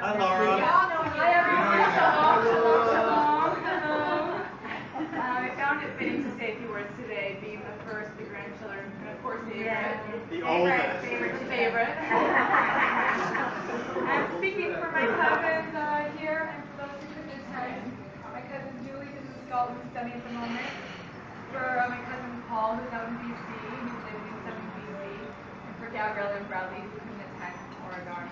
Hi, Laura. Hi, everyone. Shalom, shalom, shalom. Hello. I found it fitting to say a few words today, being the first of the grandchildren, and of course, favorite. The oldest. Favorite. I'm speaking for my cousins here, and for those who couldn't attend. My cousin Julie is in Scotland studying at the moment. For my cousin Paul, who's out in BC, he's living and studying in BC. And for Gabrielle and Bradley, who couldn't attend Oregon.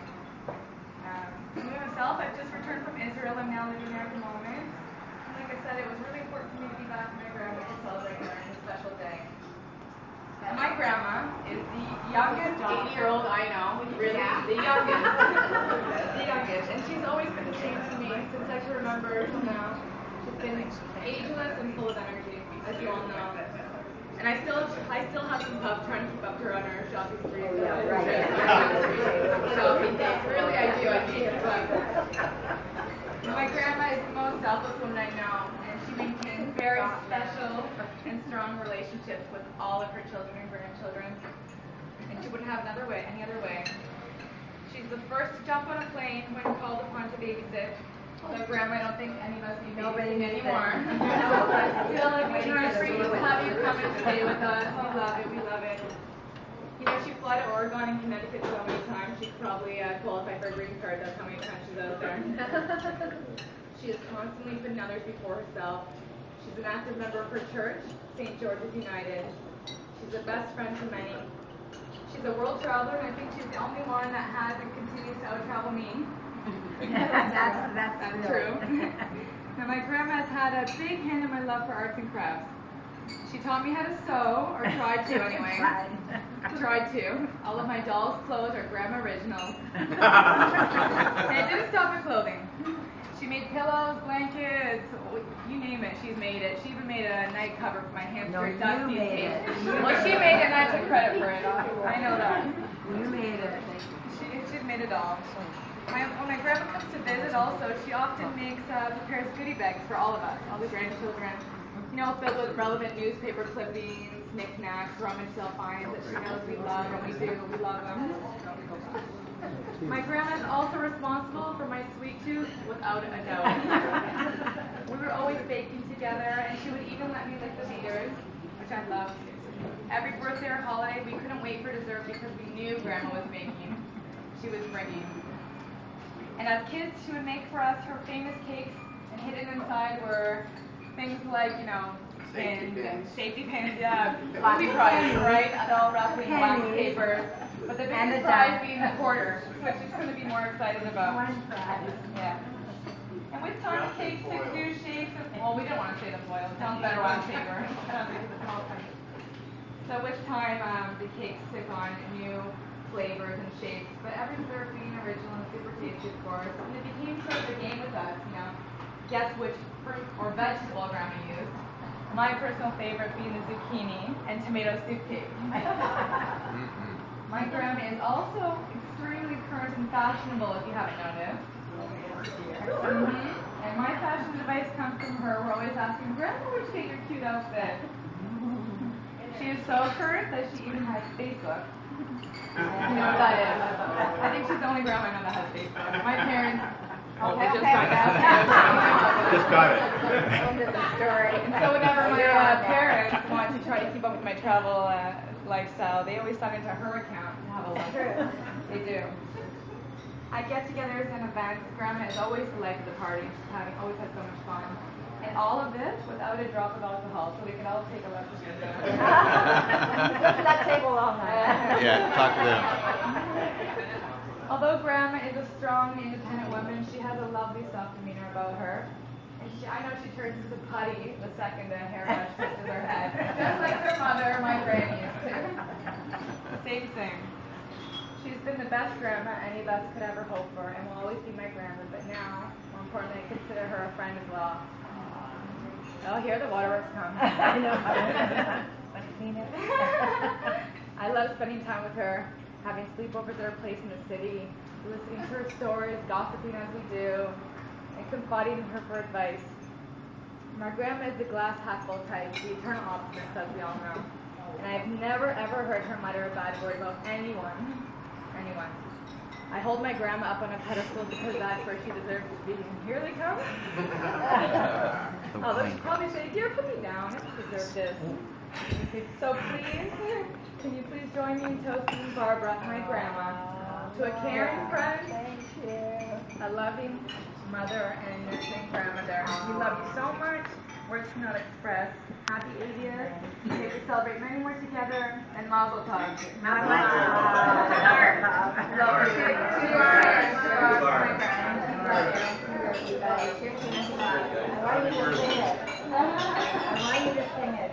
Me myself, I've just returned from Israel. I'm now living there at the moment. And like I said, it was really important for me to be back with my grandma to celebrate her on this special day. And my grandma is the youngest 80-year-old I know. Really, the youngest. The youngest. And she's always been the same to me since I can remember till now. She's been ageless and full of energy, as you all know. And I still have some pup trying to keep up to her on her shopping spree. Shopping days. Really, I do. I need to keep up. My grandma is the most selfless woman I know, and she maintains very special and strong relationships with all of her children and grandchildren. And she wouldn't have any other way. She's the first to jump on a plane when called upon to babysit. So Grandma, I don't think any of us need babysitting anymore. Still, like, we try to have you come and stay with us. We love it. We love it. You know, she flew to Oregon and Connecticut so many times. She could probably qualify for a green card. That's how many times she's out there. She is constantly putting others before herself. She's an active member of her church, St. George's United. She's a best friend to many. She's a world traveler, and I think she's the only one that has and continues to out-travel me. That's true. Now, my grandma has had a big hand in my love for arts and crafts. She taught me how to sew, or tried to anyway. Tried to. All of my dolls' clothes are grandma originals. And it didn't stop at clothing. She made pillows, blankets, you name it, she's made it. She even made a night cover for my hamster Dusty cage. Well, she made it and I took credit for it. I know that. You made it. She's made it all. When my grandma comes to visit also, she often prepares goodie bags for all of us, all the grandchildren. You know, filled with relevant newspaper clippings, knickknacks, rummage sale finds that she knows we love, and we do. We love them. My grandma is also responsible for my sweet tooth, without a doubt. We were always baking together, and she would even let me lick the leaders, which I loved. Every birthday or holiday, we couldn't wait for dessert because we knew Grandma was making. She was bringing. And as kids, she would make for us her famous cakes, and hidden inside were things like, you know, safety pins, yeah, movie prizes, right? All wrapped in wax papers. But the biggest prize being the quarter, which she's going to be more excited about. Yeah. And with time, the cakes took new shapes. Well, we didn't want to say the foil. It sounds better wax paper. So with time, the cakes took on new flavors and shapes, but every dessert being original and super tasty, of course. And it became sort of a game with us, you know. Guess which fruit or vegetable Grandma used. My personal favorite being the zucchini and tomato soup cake. My grandma is also extremely current and fashionable, if you haven't noticed. And my fashion advice comes from her. We're always asking, Grandma, where'd you get your cute outfit? She is so current that she even has Facebook. You know what that is? I think she's the only grandma I know that has Facebook. My parents just got that. Just got it. And so whenever my parents want to try to keep up with my travel lifestyle, they always sign into her account to have a look. They do. At get-togethers and events, Grandma is always the life of the party. She's always had so much fun. And all of this without a drop of alcohol, so we can all take a look. Sit at that table all night. Yeah, talk to them. Although Grandma is a strong, independent woman, she has a lovely self-demeanor about her. And I know she turns into putty the second a hairbrush touches her head. Just like her mother, my granny used to. Same thing. She's been the best grandma any of us could ever hope for, and will always be my grandma, but now, more importantly, I consider her a friend as well. Oh, here the waterworks come. I know. I love spending time with her, having sleepovers at her place in the city, listening to her stories, gossiping as we do, and confiding in her for advice. My grandma is the glass half full type, the eternal optimist, as we all know. And I have never ever heard her mutter a bad word about anyone. I hold my grandma up on a pedestal because that's where she deserves to be. And here they come. Although she'd probably say, dear, put me down. I don't deserve this. So please, can you please join me in toasting Barbara, my grandma, to a caring friend, Thank you. a loving mother, and a nursing grandmother. We love you so much. Words cannot express. Happy 80th. May we celebrate many more together. And mazel tov. Mazel tov. Love you. To your parents, to us, my grandma. We love you. I want you to sing it. I want you to sing it.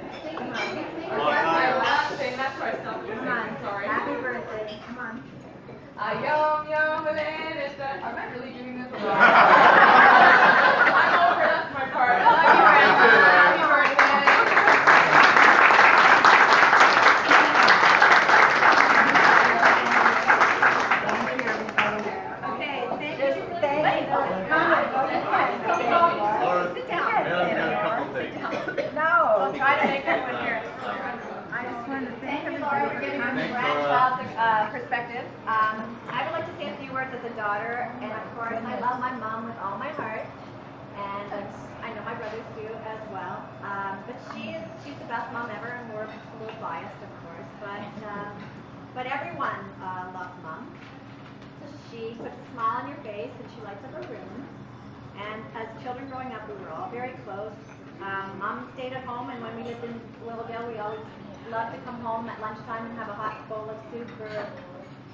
Come on. I love saying that's where I stopped Come singing. on. Sorry. Happy birthday. Come on. Yum yum and it's the. Am I really doing this? I'm over. That's my part. I love you, Grandma. Happy birthday. Okay, thank you. Thank you. Laura, Sit down. Mary's got a couple things. No. I'll try to make everyone hear. I just wanted to thank Thank you, everybody Laura, for for giving us coming. a Thanks, grandchild Laura. perspective. I would like to say a few words as a daughter, and of course, I love my mom with all my heart, and I know my brothers do as well. But she's the best mom ever, and we're a little biased, of course. But everyone loves mom. So she puts a smile on your face, and she lights up a room. And as children growing up, we were all very close. Mom stayed at home, and when we lived in Willowdale, we always loved to come home at lunchtime and have a hot bowl of soup or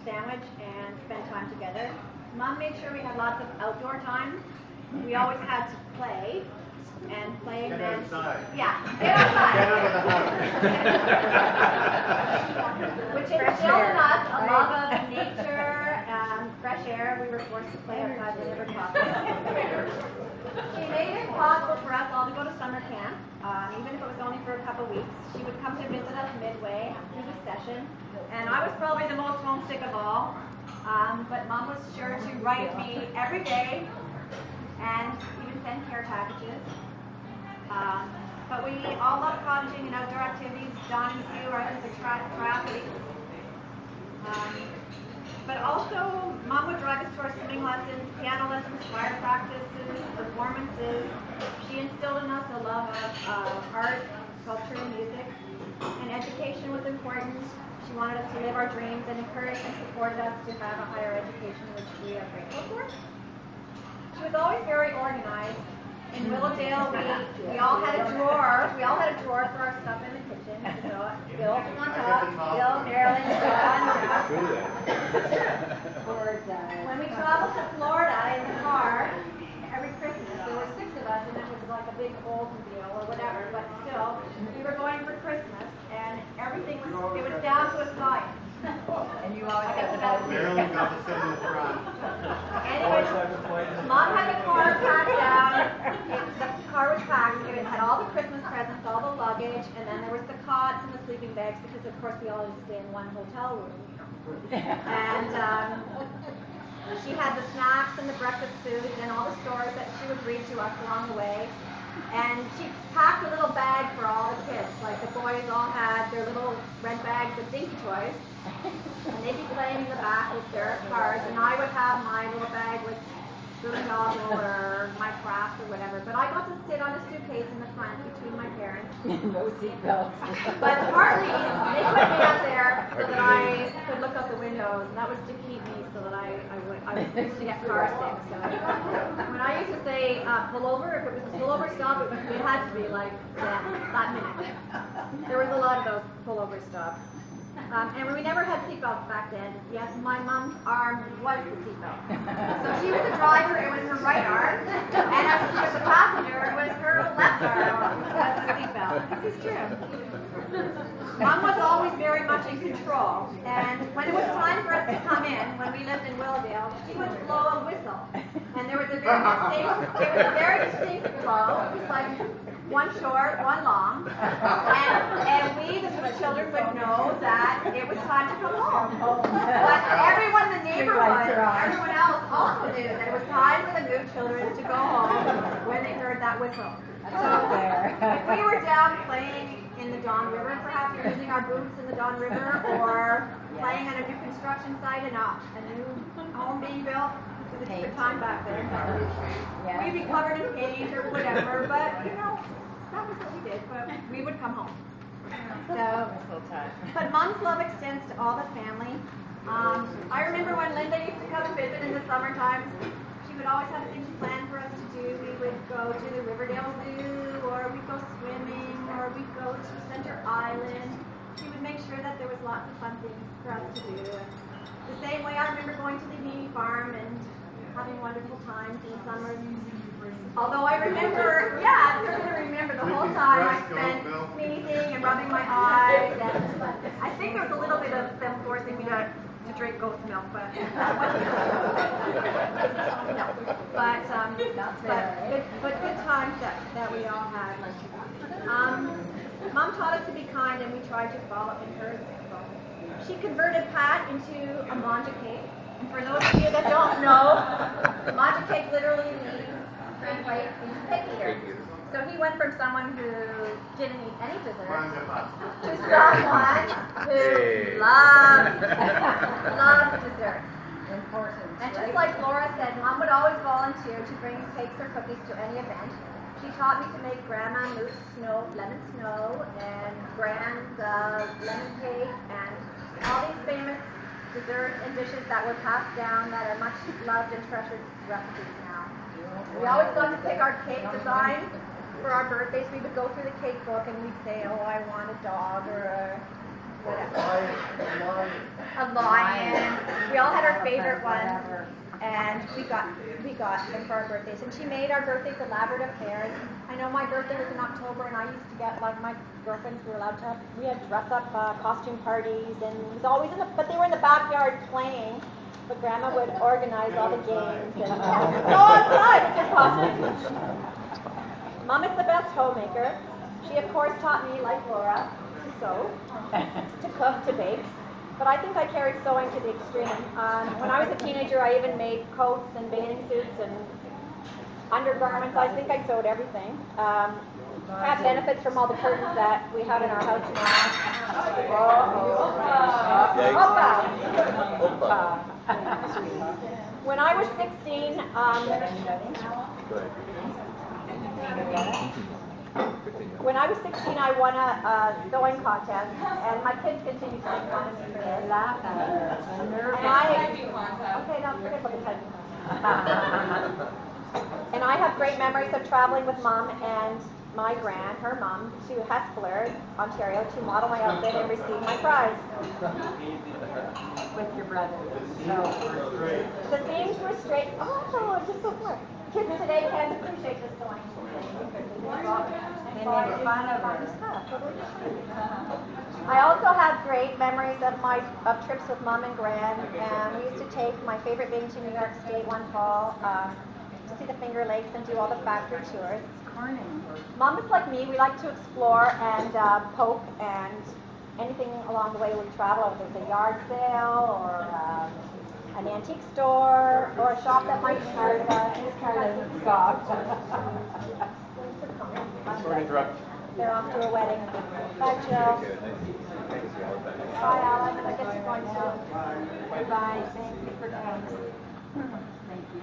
sandwich and spend time together. Mom made sure we had lots of outdoor time. We always had to play, and play Get meant outside. yeah, get outside. Get out of the house. Which instilled in us a love of nature, fresh air. We were forced to play outside whenever possible. She made it possible for us all to go to summer camp, even if it was only for a couple weeks. She would come to visit us midway through the session, and I was probably the most homesick of all. But Mom was sure to write me every day and even send care packages. But we all love cottaging and outdoor activities. John and Sue are the triathletes. But also, Mom would drive us to our swimming lessons, piano lessons, choir practices, performances. She instilled in us a love of art, culture, and music. And education was important. She wanted us to live our dreams and encouraged and supported us to have a higher education, which we are grateful for. She was always very organized. In Willowdale, we all had a drawer. We all had a drawer for our stuff in the kitchen. So Bill was on top. Bill, Marilyn, John. When we traveled to Florida in the car every Christmas, there were 6 of us, and it was like a big Oldsmobile or whatever. But still, we were going for Christmas, and everything was down to a science. And you always got the best. Marilyn got to sit in the front. Anyways, Mom had the car packed down. The car was packed. It had all the Christmas presents, all the luggage, and then there was the cots and the sleeping bags because, of course, we all used to stay in one hotel room. And she had the snacks and the breakfast foods and all the stories that she would read to us along the way. And she packed a little bag for all the kids. Like the boys all had their little red bags of dinky toys. And they'd be playing in the back with their cars. And I would have my little bag with boondoggle or my craft or whatever. But I got to sit on a suitcase in the front between my parents. No seatbelts. But partly, they put me up there so that I could look out the windows, and that was to keep me so that I used to get car sick. So when I used to say pull over, if it was a pull over stop, it had to be like that minute. There was a lot of those pull over stops. And we never had seatbelts back then. Yes, my mom's arm was the seatbelt. So she was the driver, it was her right arm. And as she was the passenger, it was her left arm was the seatbelt. This is true. Mom was always very much in control. And when it was time for us to come in, when we lived in Willowdale, she would blow a whistle. And there was a very distinct blow. It was like one short, one long. And we, the little children, would know that it was time to come home. But everyone in the neighborhood, everyone else also knew that it was time for the new children to go home when they heard that whistle. So if we were down playing in the Don River, perhaps using our boots in the Don River, or playing at a new construction site and a new home being built. It was a different time back then. We'd be covered in paint or whatever, but that was what we did. But we would come home. So, but Mom's love extends to all the family. I remember when Linda used to come and visit in the summertime, she would always have things planned for us to do. We would go to the Riverdale Zoo, or we'd go swimming, or we'd go to Center Island. She would make sure that there was lots of fun things for us to do. And the same way I remember going to the Heaney farm and having wonderful times in the summer. Although I remember, I remember the whole time I spent sneezing and rubbing my eyes, and I think there was a little bit of them forcing me to drink goat's milk, but no. But good times that we all had. Mom taught us to be kind, and we tried to follow in her example. She converted Pat into a manja cake. And for those of you that don't know, manja cake literally means translate into cake eater. So he went from someone who didn't eat any dessert to someone who loves dessert. Important. And just like Laura said, Mom would always volunteer to bring cakes or cookies to any event. She taught me to make Grandma Moose lemon snow, and Grand's lemon cake, and all these famous desserts and dishes that were passed down that are much loved and treasured recipes now. We always got to pick our cake design for our birthdays. We would go through the cake book and we'd say, I want a dog or a lion. We all had our favorite ones, and we got them for our birthdays. And she made our birthdays elaborate affairs. I know my birthday was in October, and I used to get my girlfriends were allowed to. We had dress-up costume parties, and it was always but they were in the backyard playing. But Grandma would organize all the games and go outside with their costumes. Mom is the best homemaker. She, of course, taught me, like Laura, to sew, to cook, to bake. But I think I carried sewing to the extreme. When I was a teenager, I even made coats and bathing suits and undergarments. I think I sewed everything. I had benefits from all the curtains that we have in our house now. When I was 16, I won a sewing contest, and my kids continue to make fun of me for this. And I have great memories of traveling with Mom and my her mom, to Hespeler, Ontario, to model my outfit and receive my prize. With your brother. The seams were straight. Oh, just so far. Kids today can't appreciate this sewing. They made fun of her. I also have great memories of trips with Mom and Gran, and we used to take my favorite being to New York State one fall to see the Finger Lakes and do all the factory tours. Mom is like me. We like to explore and poke and anything along the way we travel. If there's a yard sale or an antique store or a shop that might interest us. Sorry to interrupt. They're off to a wedding. Bye, Jill. Bye, Alex. I guess you're going soon. Bye. Thank you for coming. Thank you.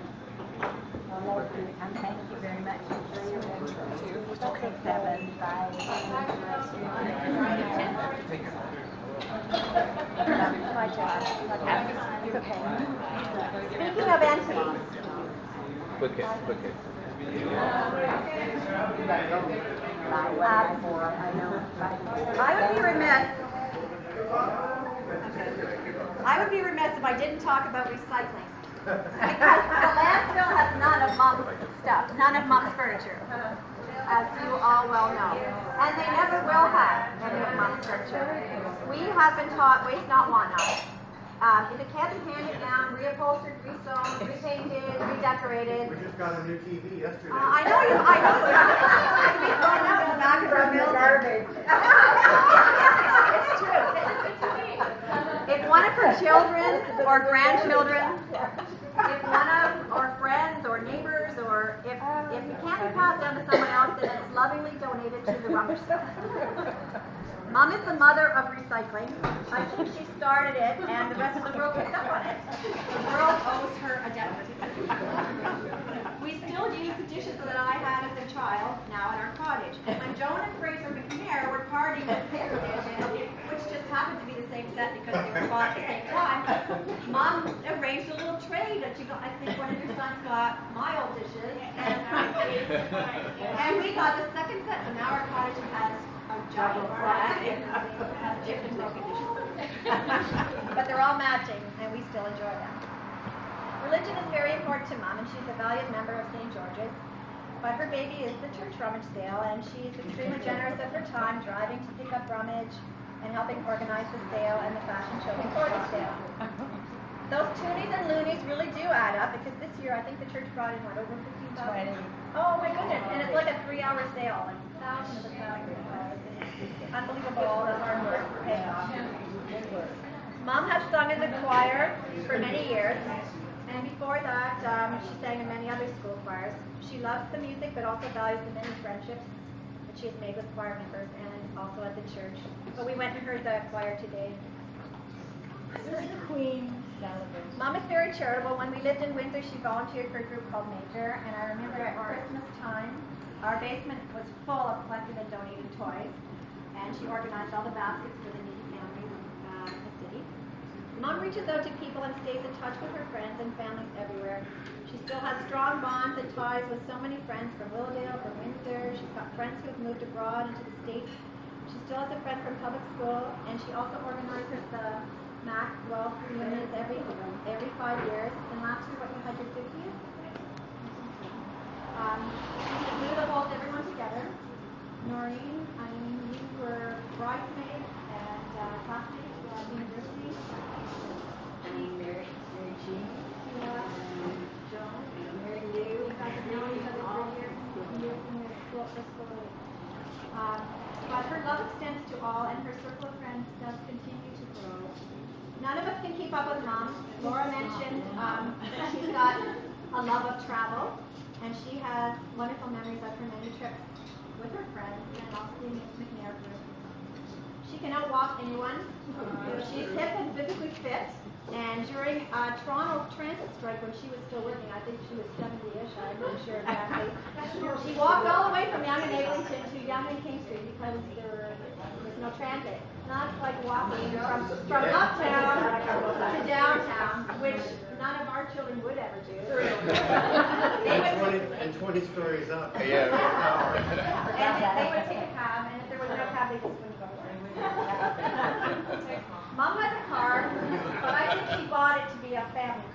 And thank you very much. Enjoy your lecture too. 7, 5, 10. My job. It's okay. Speaking of antiques. Quick hit. I would be remiss if I didn't talk about recycling. Because the landfill has none of Mom's stuff, none of Mom's furniture, as you all well know. And they never will have any of Mom's furniture. We have been taught waste not, want not. If it can't be handed down, reupholstered, resewn, repainted, redecorated. We just got a new TV yesterday. I know it's going to be thrown out in the back of our building. It's true. If one of her children or grandchildren, if one of our friends or neighbors, or if it can't be passed down to someone else, then it's lovingly donated to the rubbish bin. Mom is the mother of recycling. I think she started it, and the rest of the world picked up on it. The world owes her a debt. We still use the dishes that I had as a child now at our cottage. And when Joan and Fraser McNair were partying with paper dishes, which just happened to be the same set because they were bought at the same time, Mom arranged a little trade that you got. I think one of your sons got my old dishes, and we got the second set. So now our cottage has a giant set of different broken dishes. But they're all matching, and we still enjoy them. Religion is very important to Mom, and she's a valued member of St. George's. But her baby is the church rummage sale, and she's extremely generous of her time driving to pick up rummage and helping organize the sale and the fashion show before the sale. Those toonies and loonies really do add up, because this year I think the church brought in, over 15,000? Oh my goodness, and it's like a 3-hour sale, like thousands of thousands. It's unbelievable all the hard work paying off. Mom has sung in the choir for many years. And before that, she sang in many other school choirs. She loves the music, but also values the many friendships that she has made with choir members and also at the church. But we went and heard the choir today. Queen celebration. Mom is very charitable. When we lived in Windsor, she volunteered for a group called Major. And I remember at Christmas time, our basement was full of collected and donated toys. And she organized all the baskets for the needy families in the city. Mom reaches out to people and stays in touch with her friends and families everywhere. She still has strong bonds and ties with so many friends from Willowdale, from Windsor. She's got friends who have moved abroad into the States. She still has a friend from public school, and she also organizes the MAC Wealth reunions every 5 years. And last year, what, you had your 50th? She's the glue that holds everyone together. Noreen, I mean, you were bridesmaid and classmate at university. Mary Jean. Yeah. Joan. Mary Lou. You guys have known each other for years in your school. But her love extends to all, and her circle of friends does continue to grow. None of us can keep up with Mom. Laura mentioned that she's got a love of travel, and she has wonderful memories of her many trips with her friends and also the McNair group. She can outwalk anyone. She's hip and physically fit. And during Toronto transit strike, when she was still working, I think she was 70-ish, I'm not sure exactly. She walked all the way from Yonge and Eglinton to Yonge and King Street because there was no transit. Not like walking from uptown to downtown, which none of our children would ever do. And 20 stories up. Yeah. And they would take a cab, and if there was no cab, they just wouldn't go. Mom has a car, but I think she bought it to be a family